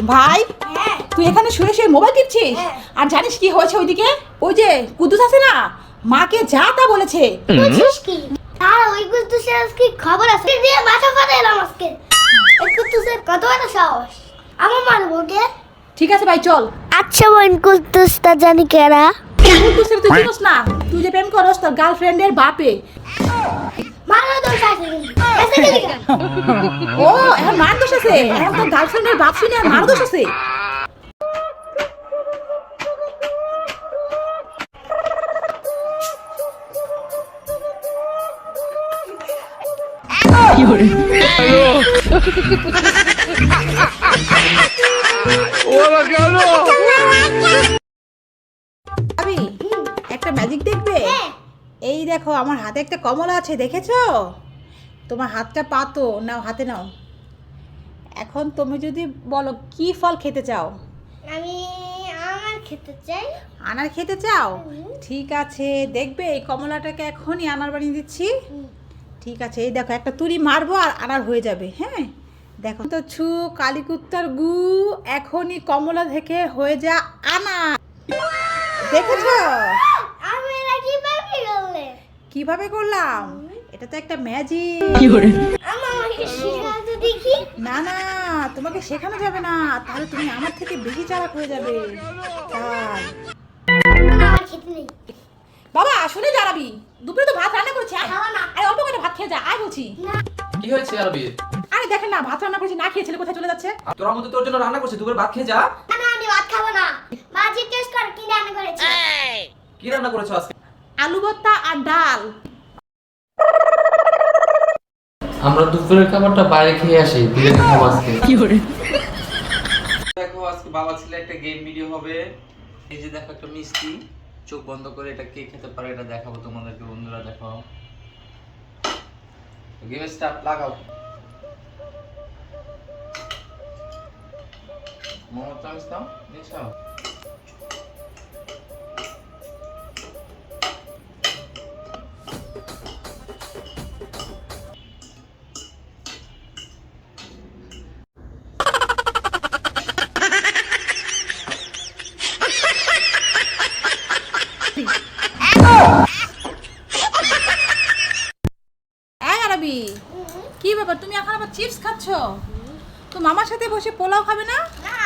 ভাই তুই এখানে শুয়ে শুয়ে মোবাইল টিপছিস আর জানিস কি হয়েছে ওইদিকে? ওই যে কুদ্দুস আছে না, মাকে যা তা বলেছে। বুঝছিস কি? আর ওই কুদ্দুসের আজকে খবর আছে দিয়ে মাথা ফাটাইলাম আজকে। ওই কুদ্দুসের কত বড় সাহস, আমার মারবো কে? ঠিক আছে ভাই চল। আচ্ছা বোন, কুদ্দুসটা জানি কেরা? কুদ্দুসের তুই চিনিস না? তুই যে প্রেম করস তোর গার্লফ্রেন্ডের বাপে। মারা দোষ আছে কিন্তু এসে গেলি কেন? ও এখন মার দোষ আছে, এখন তোর গার্লফ্রেন্ডের বাপ শুনে আর মার দোষ আছে। ভাবি একটা ম্যাজিক দেখবে? এই দেখো আমার হাতে একটা কমলা আছে, দেখেছো? তোমার হাতটা পাতো, নাও হাতে নাও। এখন তুমি যদি বলো কি ফল খেতে চাও? আমি আমার খেতে চাই। আনার খেতে চাও? ঠিক আছে, দেখবে এই কমলাটাকে এখনই আনার বানিয়ে দিচ্ছি। ঠিক আছে, এই দেখো একটা তুড়ি মারবো আর আনার হয়ে যাবে। হ্যাঁ দেখো তো, ছু কালীকুত্তার গু, এখনই কমলা থেকে হয়ে যা আনার। দেখেছো আমি এটা কিভাবে করলে? কিভাবে করলাম? এটা তো একটা ম্যাজিক। আমাকে শেখাতে দেখি। না না, তোমাকে শেখানো যাবে না, তাহলে তুমি আমার থেকে বেশি চালাক হয়ে যাবে। তাই আমার খেতে নেই। বাবা শুনে দাঁড়াবি, দুপুরে তো ভাত রান্না করেছি, আয় খাওয়া না। আয় অল্প করে ভাত খেয়ে যা, আয় বলছি। কি হয়েছে আরবির? আরে দেখেন না, ভাত রান্না করেছি, না খেয়ে ছেলে কোথায় চলে যাচ্ছে। তোর মধ্যে তোর জন্য রান্না করছে, দুপুরে ভাত খেয়ে যা। না না, আমি ভাত খাবো না। মা জিজ্ঞেস কর কি রান্না করেছে। কি রান্না করেছো আজকে? আলু ভর্তা আর ডাল। আমরা দুপুরের খাবারটা বাইরে খেয়ে আসি, দিলে খাবো আজকে। দেখো আজকে বাবা ছেলে একটা গেম ভিডিও হবে। এই যে দেখো একটা মিষ্টি, চোখ বন্ধ করে এটা কে খেতে পারে এটা দেখাবো তোমাদেরকে। বন্ধুরা দেখো, গেম স্টার্ট, লাগাও। মোহাম্মদ চামিস নাও, নিচ্ছাও। এই আরবি, কি ব্যাপার তুমি এখন আবার চিপস খাচ্ছ? তো মামার সাথে বসে পোলাও খাবে না? না,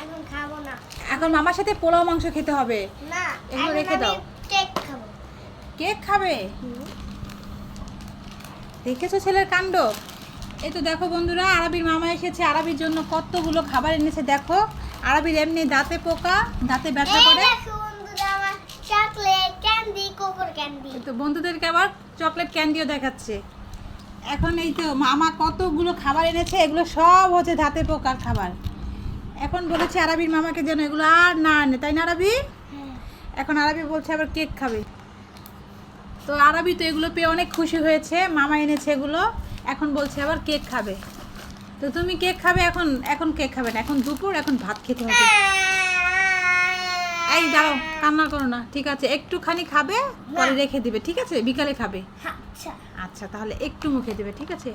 এখন খাবো না। এখন মামার সাথে পোলাও মাংস খেতে হবে। না, এগুলো এখন রেখে আমি দাও। কেক খাবো। কেক খাবে? দেখেছো ছেলের কাণ্ড? এই তো দেখো বন্ধুরা, আরবির মামা এসেছে, আরবির জন্য কতগুলো খাবার এনেছে। দেখো আরবির এমনি দাঁতে পোকা, দাঁতে ব্যথা এই করে। দেখো বন্ধুরা, আমার চকলেট ক্যান্ডি, কোকোর ক্যান্ডি। তো বন্ধুদেরকে আবার চকলেট ক্যান্ডিও দেখাচ্ছে। এখন এই তো মামা কতগুলো খাবার এনেছে, এগুলো সব হচ্ছে দাঁতে পোকার খাবার। এখন বলেছে আরবির মামাকে যেন এগুলো আর না আনে, তাই না আরবি? এখন আরবি বলছে আবার কেক খাবে। তো আরবি তো এগুলো পেয়ে অনেক খুশি হয়েছে, মামা এনেছে এগুলো, এখন বলছে আবার কেক খাবে। তো তুমি কেক খাবে? এখন এখন কেক খাবে না, এখন দুপুর, এখন ভাত খেতে হবে। এই দাঁড়াও, কান্না করো না, ঠিক আছে একটুখানি খাবে, পরে রেখে দিবে, ঠিক আছে বিকালে খাবে। আচ্ছা আচ্ছা তাহলে একটু মুখে দেবে, ঠিক আছে?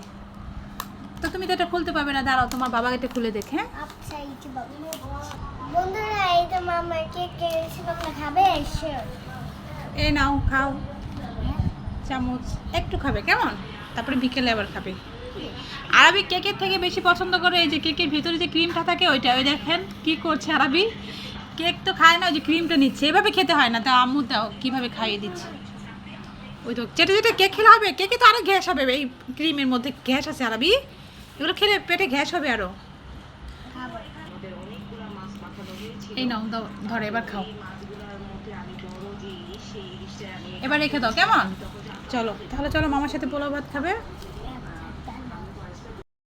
তো তুমি তো এটা খুলতে পারবে না, দাঁড়াও তোমার বাবাকে এটা খুলে দেখে। আচ্ছা, এই যে বাবু। বন্ধুরা, এই তো মামা কেক এনেছে, তোমরা খাবে? এসো। এই নাও খাও, চামচ একটু খাবে কেমন, তারপরে বিকেলে আবার খাবে। আরবি কেকের থেকে বেশি পছন্দ করে এই যে কেকের ভিতরে যে ক্রিমটা থাকে ওইটা। ওই দেখেন কি করছে আরবি, কেক তো খায় না, ওই যে ক্রিমটা নিচ্ছে। এভাবে খেতে হয় না, তা আম্মু দাও কীভাবে খাইয়ে দিচ্ছে। ওই তো চেটে চেটে কেক খেলে হবে, কেকে তো আরও গ্যাস হবে, এই ক্রিমের মধ্যে গ্যাস আছে আরবি, এগুলো খেলে পেটে গ্যাস হবে আরও। এই নাও দাও, ধরে এবার খাও, এবার রেখে দাও কেমন। চলো তাহলে, চলো মামার সাথে পোলাও ভাত খাবে।